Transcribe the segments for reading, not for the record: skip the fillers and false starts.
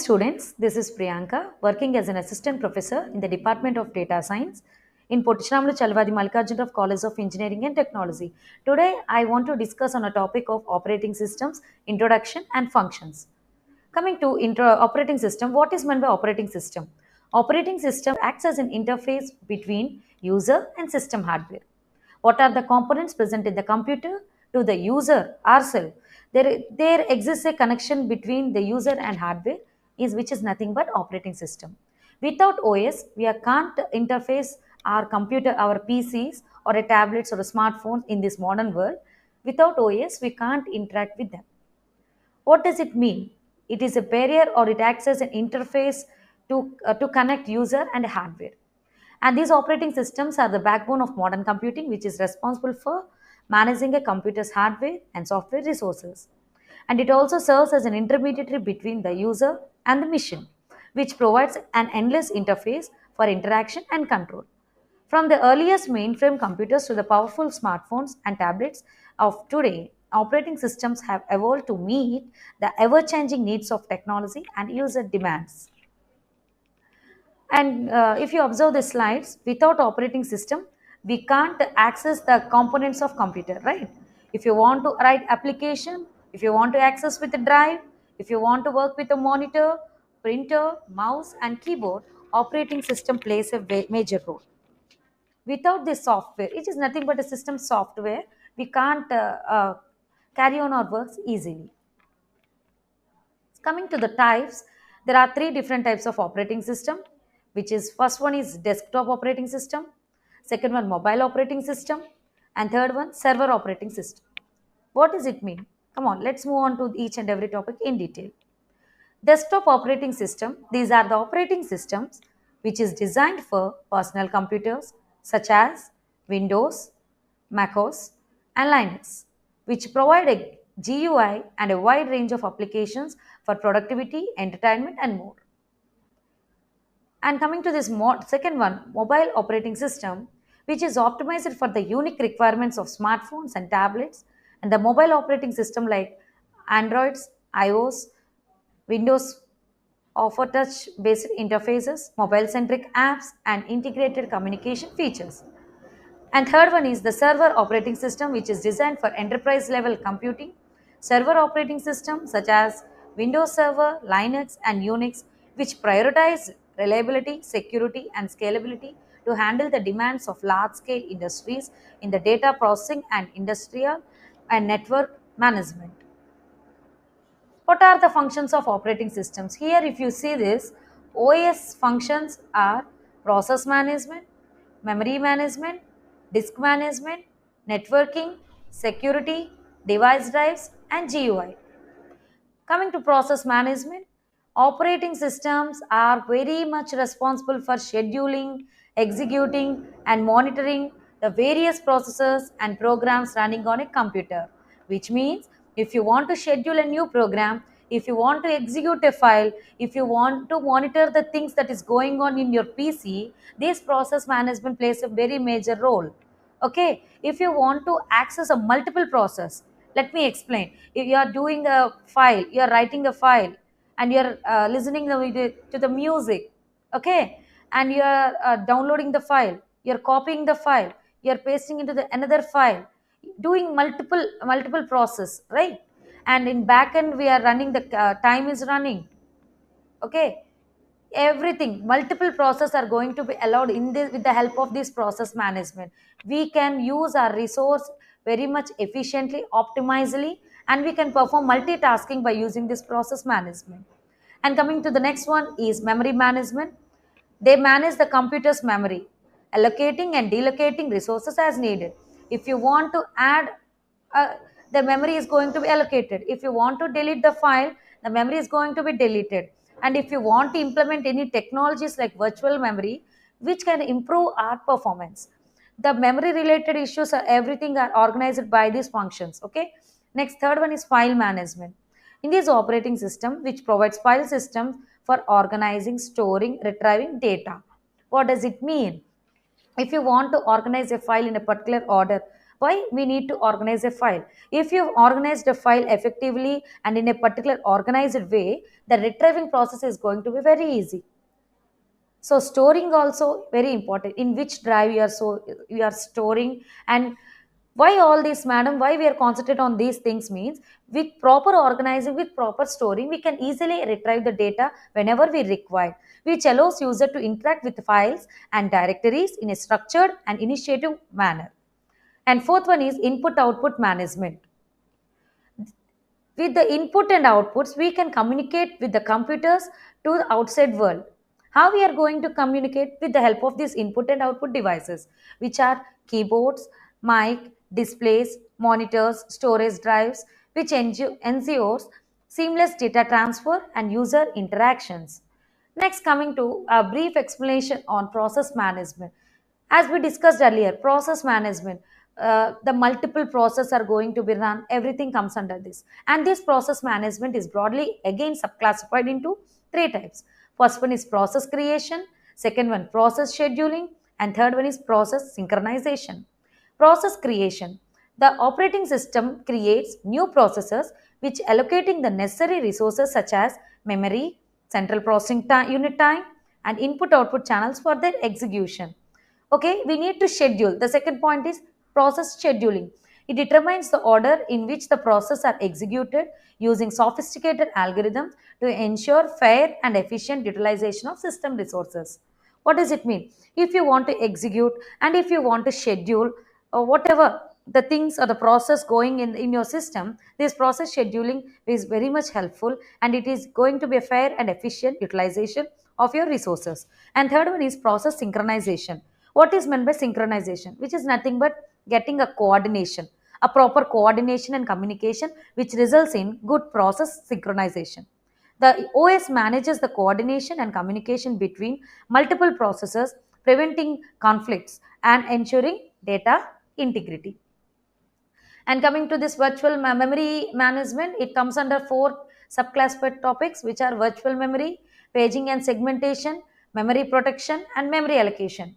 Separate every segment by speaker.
Speaker 1: students, this is Priyanka, working as an assistant professor in the Department of Data Science in Potchinamlu Chalvadi Mallikarjunarav College of Engineering and Technology. Today, I want to discuss on a topic of operating systems, introduction and functions. Coming to operating system, what is meant by operating system? Operating system acts as an interface between user and system hardware. What are the components present in the computer to the user ourselves? There exists a connection between the user and hardware, which is nothing but operating system. Without OS, can't interface our computer, our PCs, or a tablets or a smartphone in this modern world. Without OS, we can't interact with them. What does it mean? It is a barrier or it acts as an interface to connect user and hardware. And these operating systems are the backbone of modern computing, which is responsible for managing a computer's hardware and software resources. And it also serves as an intermediary between the user and the machine, which provides an endless interface for interaction and control. From the earliest mainframe computers to the powerful smartphones and tablets of today, operating systems have evolved to meet the ever changing needs of technology and user demands. And if you observe the slides, without operating system, we can't access the components of computer, right? If you want to write application, if you want to access with a drive, if you want to work with a monitor, printer, mouse, and keyboard, operating system plays a major role. Without this software, it is nothing but a system software, we can't carry on our works easily. Coming to the types, there are three different types of operating system, which is first one is desktop operating system, second one mobile operating system, and third one server operating system. What does it mean? Come on, let's move on to each and every topic in detail. Desktop operating system, these are the operating systems which is designed for personal computers such as Windows, MacOS, and Linux, which provide a GUI and a wide range of applications for productivity, entertainment, and more. And coming to this second one, mobile operating system, which is optimized for the unique requirements of smartphones and tablets, and the mobile operating system like Androids, iOS, Windows offer touch-based interfaces, mobile-centric apps, and integrated communication features. And third one is the server operating system, which is designed for enterprise level computing. Server operating systems such as Windows Server, Linux, and Unix, which prioritize reliability, security, and scalability to handle the demands of large scale industries in the data processing and industrial and network management. What are the functions of operating systems? Here, if you see this, OS functions are process management, memory management, disk management, networking, security, device drives, and GUI. Coming to process management, operating systems are very much responsible for scheduling, executing, and monitoring the various processes and programs running on a computer. Which means if you want to schedule a new program, if you want to execute a file, if you want to monitor the things that is going on in your PC, this process management plays a very major role. Okay, if you want to access a multiple process, let me explain. If you are doing a file, you are writing a file, and you are listening to the music, okay, and you are downloading the file, you are copying the file, you are pasting into the another file, doing multiple process, right? And in backend we are running the time is running, okay, everything multiple process are going to be allowed in this. With the help of this process management, we can use our resource very much efficiently, optimizely, and we can perform multitasking by using this process management. And coming to the next one is memory management. They manage the computer's memory, allocating and delocating resources as needed. If you want to add, uh, the memory is going to be allocated. If you want to delete the file, the memory is going to be deleted. And if you want to implement any technologies like virtual memory, which can improve our performance, the memory related issues are everything are organized by these functions. Okay. Next, third one is file management. In this operating system, which provides file systems for organizing, storing, retrieving data. What does it mean? If you want to organize a file in a particular order Why we need to organize a file? If you've organized a file effectively and in a particular organized way, the retrieving process is going to be very easy. So storing also very important, in which drive you are storing. And why all this, madam, why we are concentrate on these things means, with proper organizing, with proper storing, we can easily retrieve the data whenever we require, which allows user to interact with files and directories in a structured and initiative manner. And fourth one is input output management. With the input and outputs, we can communicate with the computers to the outside world. How we are going to communicate? With the help of these input and output devices, which are keyboards, mic, displays, monitors, storage drives, which ensures seamless data transfer and user interactions. Next, coming to a brief explanation on process management. As we discussed earlier, process management, the multiple processes are going to be run, everything comes under this. And this process management is broadly again subclassified into three types. First one is process creation, second one process scheduling, and third one is process synchronization. Process creation. The operating system creates new processes which allocating the necessary resources such as memory, central processing unit time, and input output channels for their execution. Okay, we need to schedule. The second point is process scheduling. It determines the order in which the process are executed using sophisticated algorithms to ensure fair and efficient utilization of system resources. What does it mean? If you want to execute and if you want to schedule whatever the things or the process going in your system, this process scheduling is very much helpful, and it is going to be a fair and efficient utilization of your resources. And third one is process synchronization. What is meant by synchronization? Which is nothing but getting a coordination, a proper coordination and communication, which results in good process synchronization. The OS manages the coordination and communication between multiple processes, preventing conflicts and ensuring data integrity. And coming to this virtual memory management, it comes under four subclassified topics, which are virtual memory, paging and segmentation, memory protection, and memory allocation.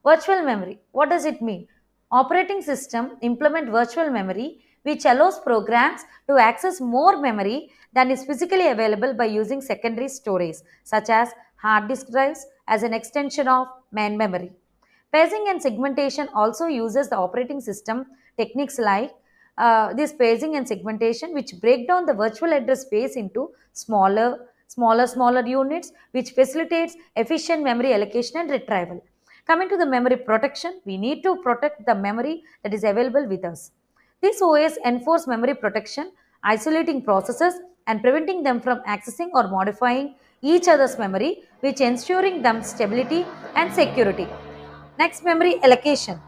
Speaker 1: Virtual memory, what does it mean? Operating system implement virtual memory, which allows programs to access more memory than is physically available by using secondary storage, such as hard disk drives as an extension of main memory. Paging and segmentation also uses the operating system techniques like this paging and segmentation, which break down the virtual address space into smaller units, which facilitates efficient memory allocation and retrieval. Coming to the memory protection, we need to protect the memory that is available with us. This OS enforce memory protection, isolating processes and preventing them from accessing or modifying each other's memory, which ensuring them stability and security. Next, memory allocation.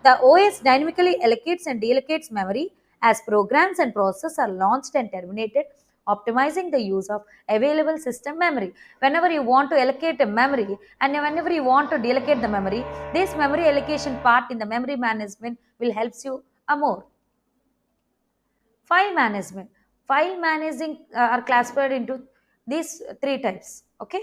Speaker 1: The OS dynamically allocates and deallocates memory as programs and processes are launched and terminated, optimizing the use of available system memory. Whenever you want to allocate a memory and whenever you want to deallocate the memory, this memory allocation part in the memory management will helps you more. File management. File managing are classified into these three types. Okay.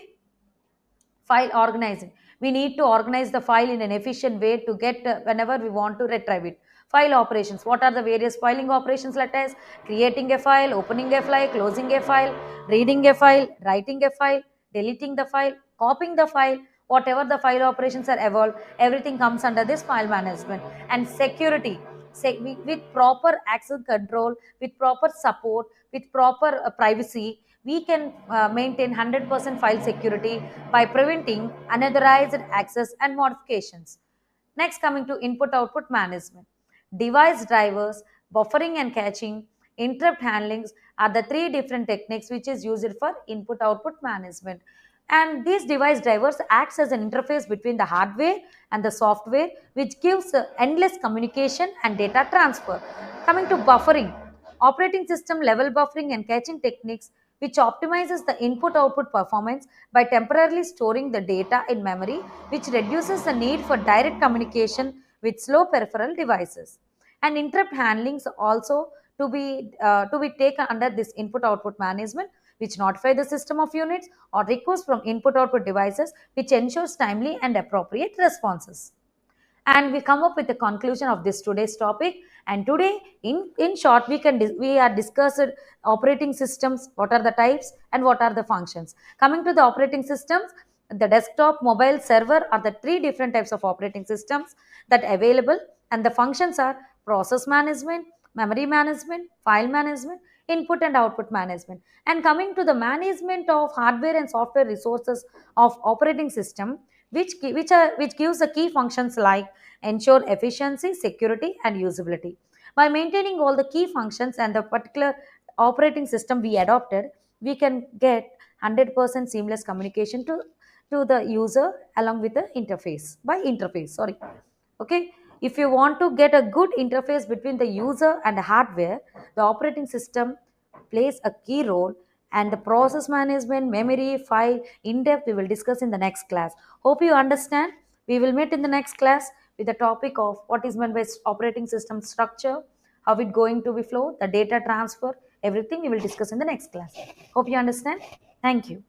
Speaker 1: File organizing. We need to organize the file in an efficient way to get whenever we want to retrieve it. File operations. What are the various filing operations? Let us creating a file, opening a file, closing a file, reading a file, writing a file, deleting the file, copying the file. Whatever the file operations are evolved, everything comes under this file management. And security. With proper access control, with proper support, with proper privacy, we can maintain 100% file security by preventing unauthorized access and modifications. Next, coming to input output management. Device drivers, buffering and caching, interrupt handlings are the three different techniques which is used for input output management. And these device drivers acts as an interface between the hardware and the software, which gives endless communication and data transfer. Coming to buffering, operating system level buffering and caching techniques, which optimizes the input output performance by temporarily storing the data in memory, which reduces the need for direct communication with slow peripheral devices. And interrupt handlings also to be taken under this input output management, which notify the system of units or requests from input output devices, which ensures timely and appropriate responses. and we come up with the conclusion of this today's topic. And today, in short, we are discussed operating systems, what are the types and what are the functions. Coming to the operating systems, the desktop, mobile, server are the three different types of operating systems that available, and the functions are process management, memory management, file management, input and output management. And coming to the management of hardware and software resources of operating system, which gives the key functions like ensure efficiency, security, and usability. By maintaining all the key functions and the particular operating system we adopted, we can get 100% seamless communication to the user along with the interface. By interface, sorry. Okay, if you want to get a good interface between the user and the hardware, the operating system plays a key role, and the process management, memory, file, in depth we will discuss in the next class. Hope you understand. We will meet in the next class with the topic of what is meant by operating system structure, how it going to be flow, the data transfer, everything we will discuss in the next class. Hope you understand. Thank you.